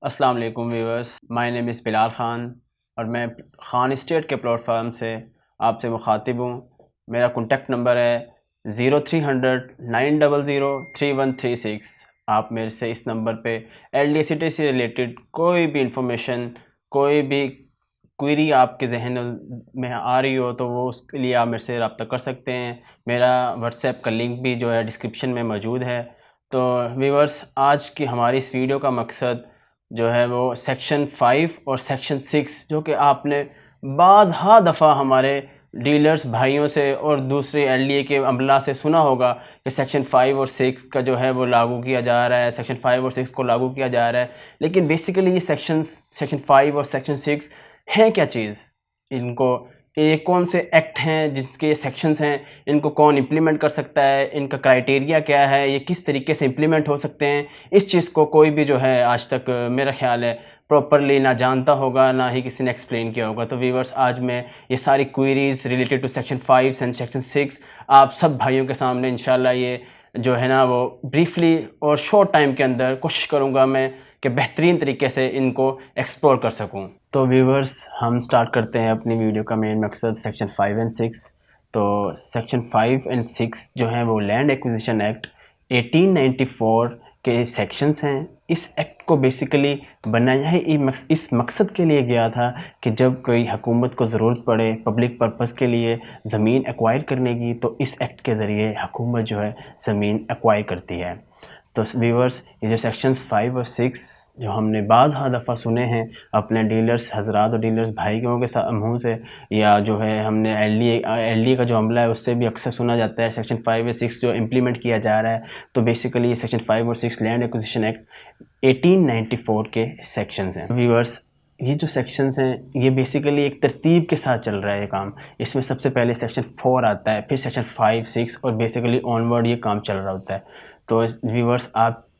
अस्सलाम वालेकुम viewers, my name is Bilal Khan और मैं ख़ान एस्टेट के प्लेटफॉर्म से आपसे मुखातिब हूँ। मेरा कॉन्टेक्ट नंबर है 0300-900-3136। आप मेरे से इस नंबर पे एलडीसीटी से रिलेटेड कोई भी इंफॉर्मेशन, कोई भी क्वेरी आपके जहन में आ रही हो तो वो उसके लिए आप मेरे से रब्ता कर सकते हैं। मेरा व्हाट्सएप का लिंक भी जो है डिस्क्रिप्शन में मौजूद है। तो व्यूअर्स, आज की हमारी इस वीडियो का मकसद जो है वो सेक्शन 5 और सेक्शन 6 जो कि आपने बाज़ दफ़ा हमारे डीलर्स भाइयों से और दूसरे एलडीए के अमला से सुना होगा कि सेक्शन 5 और 6 का जो है वो लागू किया जा रहा है, सेक्शन 5 और 6 को लागू किया जा रहा है। लेकिन बेसिकली ये सेक्शन 5 और सेक्शन 6 हैं क्या चीज़? इनको ये कौन से एक्ट हैं जिसके सेक्शंस हैं, इनको कौन इम्प्लीमेंट कर सकता है, इनका क्राइटेरिया क्या है, ये किस तरीके से इम्प्लीमेंट हो सकते हैं? इस चीज़ को कोई भी जो है आज तक मेरा ख़्याल है प्रॉपरली ना जानता होगा, ना ही किसी ने एक्सप्लेन किया होगा। तो व्यूअर्स, आज मैं ये सारी queries related to section 5 and section 6 आप सब भाइयों के सामने इंशाल्लाह ये जो है ना वो ब्रीफली और शॉर्ट टाइम के अंदर कोशिश करूँगा मैं कि बेहतरीन तरीके से इनको एक्सप्लोर कर सकूँ। तो व्यूअर्स, हम स्टार्ट करते हैं अपनी वीडियो का मेन मकसद सेक्शन 5 एंड 6। तो सेक्शन 5 एंड 6 जो हैं वो लैंड एक्विजिशन एक्ट 1894 के सेक्शंस हैं। इस एक्ट को बेसिकली बनाया ही इस मकसद के लिए गया था कि जब कोई हुकूमत को ज़रूरत पड़े पब्लिक पर्पस के लिए ज़मीन एक्वायर करने की, तो इस एक्ट के ज़रिए हुकूमत जो है ज़मीन एक्वायर करती है। तो व्यूअर्स, ये जो सेक्शंस 5 और 6 जो हमने बाज़ दफ़ा सुने हैं अपने डीलर्स हजरात और डीलर्स भाइयों के मुँह से, या जो है हमने एलडीए का जो अमला है उससे भी अक्सर सुना जाता है सेक्शन 5 और 6 जो इम्प्लीमेंट किया जा रहा है। तो बेसिकली ये सेक्शन 5 और 6 लैंड एक्विजिशन एक्ट 1894 के सेक्शंस हैं। व्यूअर्स, ये जो सेक्शंस हैं ये बेसिकली एक तरतीब के साथ चल रहा है ये काम। इसमें सबसे पहले सेक्शन 4 आता है, फिर सेक्शन 5, 6 और बेसिकली ऑनवर्ड ये काम चल रहा होता है। तो व्यूअर्स,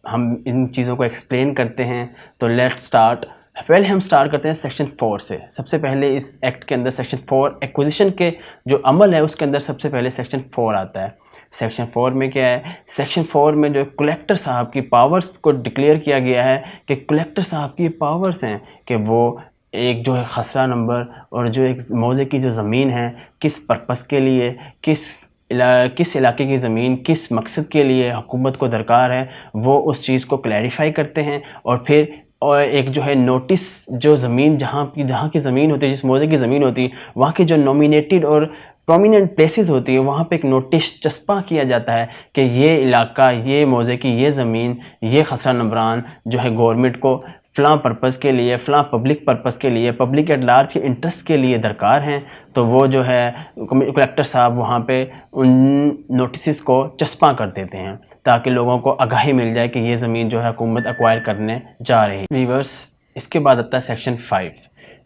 हम इन चीज़ों को एक्सप्लेन करते हैं। तो लेट्स स्टार्ट। पहले हम स्टार्ट करते हैं सेक्शन 4 से। सबसे पहले इस एक्ट के अंदर सेक्शन 4 एक्विजिशन के जो अमल है उसके अंदर सबसे पहले सेक्शन 4 आता है। सेक्शन 4 में क्या है? सेक्शन 4 में जो कलेक्टर साहब की पावर्स को डिक्लेयर किया गया है कि कलेक्टर साहब की पावर्स हैं कि वो एक जो है खसरा नंबर और जो एक मौजे की जो ज़मीन है किस पर्पस के लिए, किस इलाके की ज़मीन किस मकसद के लिए हुकूमत को दरकार है, वो उस चीज़ को क्लैरिफाई करते हैं। और फिर एक जो है नोटिस, जो ज़मीन जहाँ की ज़मीन होती है, जिस मौजे की ज़मीन होती है, वहाँ की जो नॉमिनेटेड और प्रोमिनेंट प्लेसेस होती है, वहाँ पे एक नोटिस चस्पा किया जाता है कि ये इलाका, ये मौजे की ये ज़मीन, ये खसरा नंबरान जो है गवर्नमेंट को फ़लाँ पर्पज़ के लिए, फ़लाँ पब्लिक पर्पज़ के लिए, पब्लिक एट लार्ज के इंटरेस्ट के लिए दरकार हैं। तो वो जो है कलेक्टर साहब वहाँ पे उन नोटिस को चस्पा कर देते हैं ताकि लोगों को आगाही मिल जाए कि ये ज़मीन जो है हुकूमत एक्वायर करने जा रही है। व्यूअर्स, इसके बाद आता है सेक्शन 5।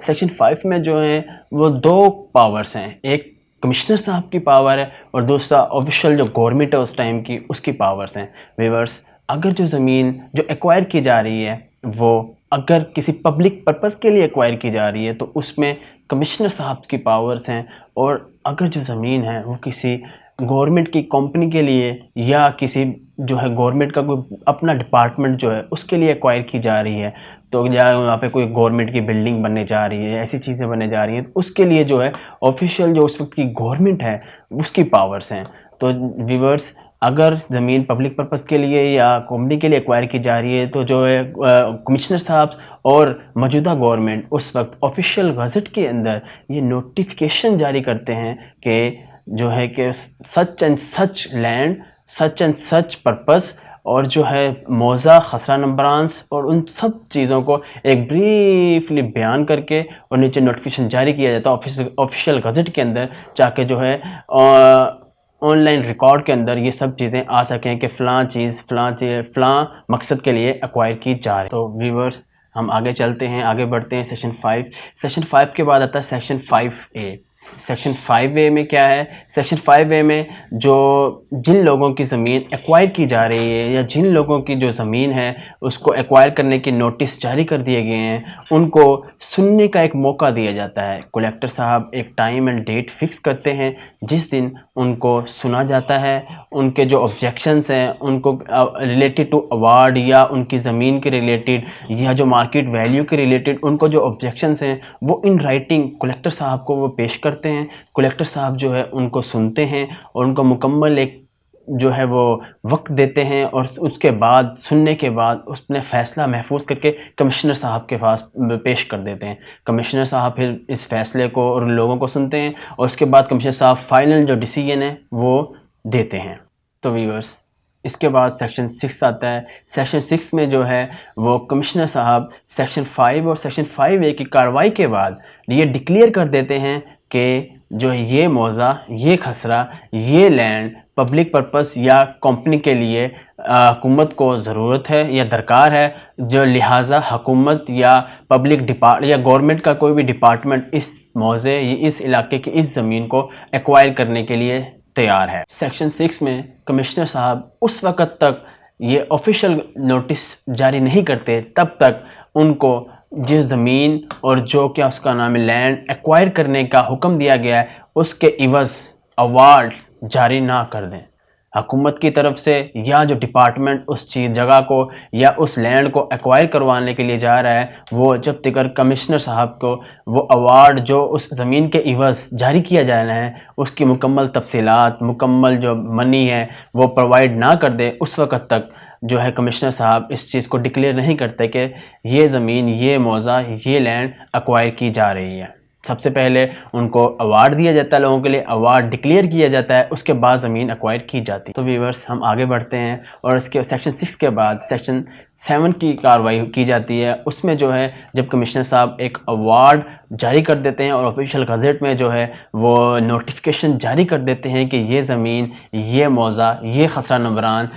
सेक्शन 5 में जो है वो 2 पावर्स हैं। एक कमिश्नर साहब की पावर है और दूसरा ऑफिशियल जो गवर्नमेंट है उस टाइम की, उसकी पावर्स हैं। व्यूअर्स, अगर जो ज़मीन जो एक्वायर की जा रही है वो अगर किसी पब्लिक पर्पस के लिए एक्वायर की जा रही है तो उसमें कमिश्नर साहब की पावर्स हैं। और अगर जो ज़मीन है वो किसी गवर्नमेंट की कंपनी के लिए या किसी जो है गवर्नमेंट का कोई अपना डिपार्टमेंट जो है उसके लिए एक्वायर की जा रही है, तो या वहाँ पे कोई गवर्नमेंट की बिल्डिंग बनने जा रही है, ऐसी चीज़ें बनने जा रही हैं, तो उसके लिए जो है ऑफिशियल जो उस वक्त की गवर्नमेंट है उसकी पावर्स हैं। तो व्यूअर्स, अगर ज़मीन पब्लिक पर्पस के लिए या कंपनी के लिए एक्वायर की जा रही है तो जो है कमिश्नर साहब और मौजूदा गवर्नमेंट उस वक्त ऑफिशियल गज़ट के अंदर ये नोटिफिकेशन जारी करते हैं कि जो है कि such and such land, such and such purpose और जो है मौजा, खसरा नंबरान्स और उन सब चीज़ों को एक ब्रीफली बयान करके और नीचे नोटिफिकेशन जारी किया जाता है ऑफिशियल गज़ट के अंदर, ताकि जो है ऑनलाइन रिकॉर्ड के अंदर ये सब चीज़ें आ सकें कि फ़लाँ मकसद के लिए एक्वायर की जा रही है। तो व्यूअर्स, हम आगे चलते हैं, आगे बढ़ते हैं। सेक्शन 5 के बाद आता है सेक्शन 5A। सेक्शन 5A में क्या है? सेक्शन 5A में जो जिन लोगों की ज़मीन एक्वायर की जा रही है या जिन लोगों की जो ज़मीन है उसको एक्वायर करने की नोटिस जारी कर दिए गए हैं, उनको सुनने का एक मौका दिया जाता है। कलेक्टर साहब एक टाइम एंड डेट फिक्स करते हैं जिस दिन उनको सुना जाता है। उनके जो ऑब्जेक्शंस हैं उनको रिलेटेड टू अवार्ड या उनकी ज़मीन के रिलेटेड या जो मार्केट वैल्यू के रिलेटेड उनको जो ऑब्जेक्शंस हैं वो इन राइटिंग कलेक्टर साहब को वो पेश करते हैं। कलेक्टर साहब जो है उनको सुनते हैं और उनको मुकम्मल एक जो है वो वक्त देते हैं और उसके बाद सुनने के बाद उसने फ़ैसला महफूज करके कमिश्नर साहब के पास पेश कर देते हैं। कमिश्नर साहब फिर इस फ़ैसले को और लोगों को सुनते हैं और उसके बाद कमिश्नर साहब फाइनल जो डिसीजन है वो देते हैं। तो व्यूअर्स, इसके बाद सेक्शन 6 आता है। सेक्शन 6 में जो है वो कमिश्नर साहब सेक्शन 5 और सेक्शन 5A की कार्रवाई के बाद ये डिक्लेयर कर देते हैं कि जो ये मौज़ा, ये खसरा, ये लैंड पब्लिक पर्पस या कंपनी के लिए हुकूमत को ज़रूरत है या दरकार है, जो लिहाजा हुकूमत या पब्लिक डिपार्ट या गवर्नमेंट का कोई भी डिपार्टमेंट इस मौज़े, इस इलाके की इस ज़मीन को एक्वायर करने के लिए तैयार है। सेक्शन 6 में कमिश्नर साहब उस वक़्त तक ये ऑफिशियल नोटिस जारी नहीं करते तब तक उनको जिस ज़मीन और जो क्या उसका नाम है लैंड एक्वायर करने का हुक्म दिया गया है उसके इवज़ अवार्ड जारी ना कर दें। हुकूमत की तरफ से या जो डिपार्टमेंट उस चीज़ जगह को या उस लैंड को एक्वायर करवाने के लिए जा रहा है वो जब तक कमिश्नर साहब को वो अवार्ड जो उस ज़मीन के इवज़ जारी किया जाना है उसकी मुकम्मल तफसीलात, मुकम्मल जो मनी है वो प्रोवाइड ना कर दे, उस वक़्त तक जो है कमिश्नर साहब इस चीज़ को डिक्लेयर नहीं करते कि ये ज़मीन, ये मौज़ा, ये लैंड एक्वायर की जा रही है। सबसे पहले उनको अवार्ड दिया जाता है, लोगों के लिए अवार्ड डिक्लेयर किया जाता है, उसके बाद ज़मीन एक्वायर की जाती है। तो व्यूअर्स, हम आगे बढ़ते हैं और इसके सेक्शन 6 के बाद सेक्शन 7 की कार्रवाई की जाती है। उसमें जो है जब कमिश्नर साहब एक अवार्ड जारी कर देते हैं और ऑफिशियल गज़ेट में जो है वो नोटिफिकेशन जारी कर देते हैं कि ये ज़मीन, ये मौज़ा, ये खसरा नंबरान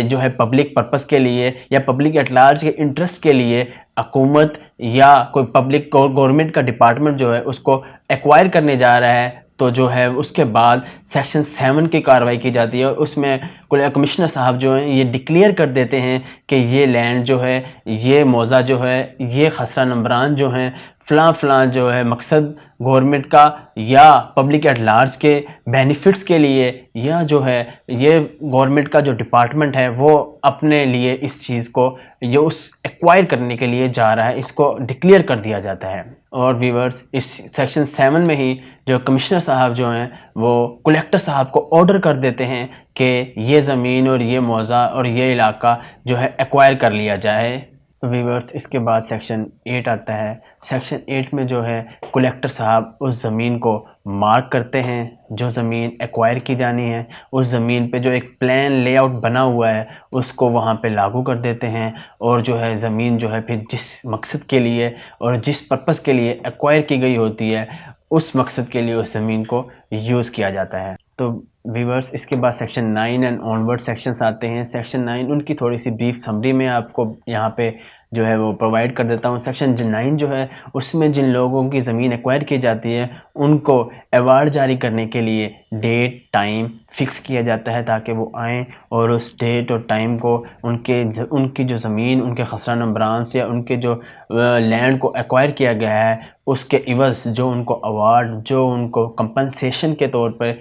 जो है पब्लिक पर्पस के लिए या पब्लिक एट लार्ज के इंटरेस्ट के लिए हुकूमत या कोई पब्लिक गवर्नमेंट का डिपार्टमेंट जो है उसको एक्वायर करने जा रहा है, तो जो है उसके बाद सेक्शन 7 की कार्रवाई की जाती है और उसमें कमिश्नर साहब जो हैं ये डिक्लेयर कर देते हैं कि ये लैंड जो है, ये मौज़ा जो है, ये खसरा नंबरान जो हैं फ़लाँ जो है मकसद गवर्नमेंट का या पब्लिक एट लार्ज के बेनिफिट्स के लिए या जो है ये गवर्नमेंट का जो डिपार्टमेंट है वो अपने लिए इस चीज़ को ये उस एक्वायर करने के लिए जा रहा है, इसको डिक्लेयर कर दिया जाता है। और व्यूअर्स, इस सेक्शन 7 में ही जो कमिश्नर साहब जो हैं वो कलेक्टर साहब को ऑर्डर कर देते हैं कि ये ज़मीन और ये मौज़ा और ये इलाका जो है एक्वायर कर लिया जाए। तो व्यूअर्स, इसके बाद सेक्शन 8 आता है। सेक्शन 8 में जो है कलेक्टर साहब उस ज़मीन को मार्क करते हैं, जो ज़मीन एक्वायर की जानी है उस ज़मीन पे जो एक प्लान लेआउट बना हुआ है उसको वहाँ पे लागू कर देते हैं और जो है ज़मीन जो है फिर जिस मकसद के लिए और जिस पर्पज़ के लिए एक्वायर की गई होती है उस मकसद के लिए उस ज़मीन को यूज़ किया जाता है। तो व्यूअर्स, इसके बाद सेक्शन 9 एंड ऑनवर्ड सेक्शंस आते हैं। सेक्शन 9 उनकी थोड़ी सी ब्रीफ समरी में आपको यहाँ पे जो है वो प्रोवाइड कर देता हूँ। सेक्शन 9 जो है उसमें जिन लोगों की ज़मीन एक्वायर की जाती है उनको अवार्ड जारी करने के लिए डेट टाइम फ़िक्स किया जाता है ताकि वो आएँ और उस डेट और टाइम को उनकी जो ज़मीन, उनके खसरा नंबरान से या उनके जो लैंड को एक्वायर किया गया है उसके इवज़ जो उनको अवार्ड, जो उनको कंपनसेशन के तौर पर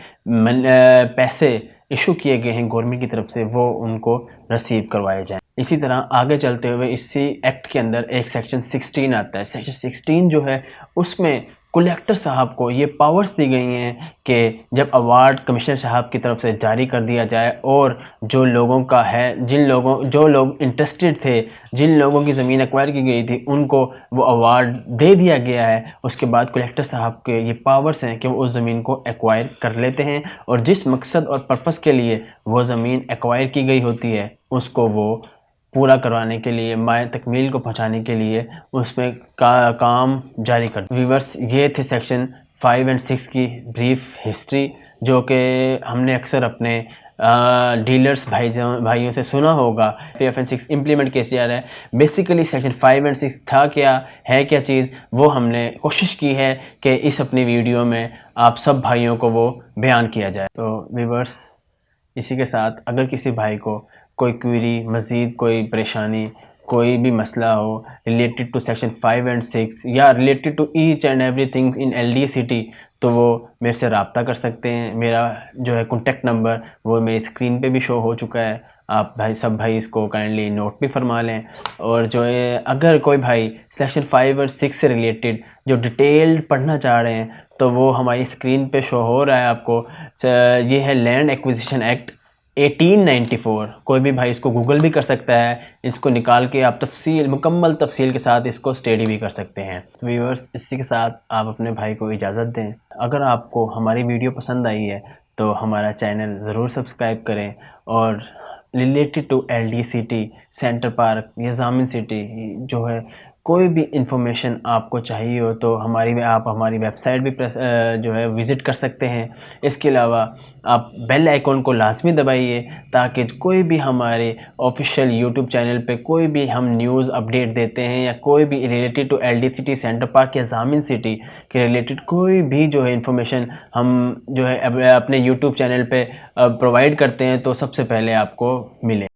पैसे इशू किए गए हैं गवर्नमेंट की तरफ से, वो उनको रिसीव करवाए जाएँ। इसी तरह आगे चलते हुए इसी एक्ट के अंदर एक सेक्शन 16 आता है। सेक्शन 16 जो है उसमें कलेक्टर साहब को ये पावर्स दी गई हैं कि जब अवार्ड कमिश्नर साहब की तरफ से जारी कर दिया जाए और जो लोगों का है, जो लोग इंटरेस्टेड थे, जिन लोगों की ज़मीन एक्वायर की गई थी उनको वो अवार्ड दे दिया गया है, उसके बाद कलेक्टर साहब के ये पावर्स हैं कि वो उस ज़मीन को एक्वायर कर लेते हैं और जिस मकसद और पर्पज़ के लिए वो ज़मीन एक्वायर की गई होती है उसको वो पूरा करवाने के लिए, माय तकमील को पहुंचाने के लिए उसमें काम जारी कर। व्यूअर्स, ये थे सेक्शन 5 एंड 6 की ब्रीफ हिस्ट्री जो कि हमने अक्सर अपने डीलर्स भाइयों से सुना होगा PFN6 इम्प्लीमेंट कैसे आ रहा है, बेसिकली सेक्शन 5 एंड 6 था क्या, है क्या चीज़, वो हमने कोशिश की है कि इस अपनी वीडियो में आप सब भाइयों को वो बयान किया जाए। तो व्यूअर्स, इसी के साथ अगर किसी भाई को कोई क्वेरी, मज़ीद कोई परेशानी, कोई भी मसला हो रिलेटेड टू सेक्शन 5 एंड 6 या related to each and everything in LDACT, तो वो मेरे से रब्ता कर सकते हैं। मेरा जो है कॉन्टेक्ट नंबर वो मेरी स्क्रीन पे भी शो हो चुका है, आप सब भाई इसको काइंडली नोट भी फरमा लें। और जो है अगर कोई भाई सेक्शन 5 और 6 से रिलेटेड जो डिटेल्ड पढ़ना चाह रहे हैं तो वो हमारी स्क्रीन पे शो हो रहा है आपको। ये है लैंड एक्विजिशन एक्ट 1894। कोई भी भाई इसको गूगल भी कर सकता है, इसको निकाल के आप मुकम्मल तफसील के साथ इसको स्टडी भी कर सकते हैं। तो व्यूअर्स, इसी के साथ आप अपने भाई को इजाज़त दें। अगर आपको हमारी वीडियो पसंद आई है तो हमारा चैनल ज़रूर सब्सक्राइब करें, और related to LDACT, center park या जामिन सिटी जो है, कोई भी इंफॉर्मेशन आपको चाहिए हो तो आप हमारी वेबसाइट भी जो है विज़िट कर सकते हैं। इसके अलावा आप बेल आइकॉन को लाजमी दबाइए ताकि कोई भी हमारे ऑफिशियल यूट्यूब चैनल पे कोई भी हम न्यूज़ अपडेट देते हैं या कोई भी related to LDACT, center park या जामिन सिटी के रिलेटेड कोई भी जो है इंफॉर्मेशन हम जो है अपने यूट्यूब चैनल पे प्रोवाइड करते हैं तो सबसे पहले आपको मिले।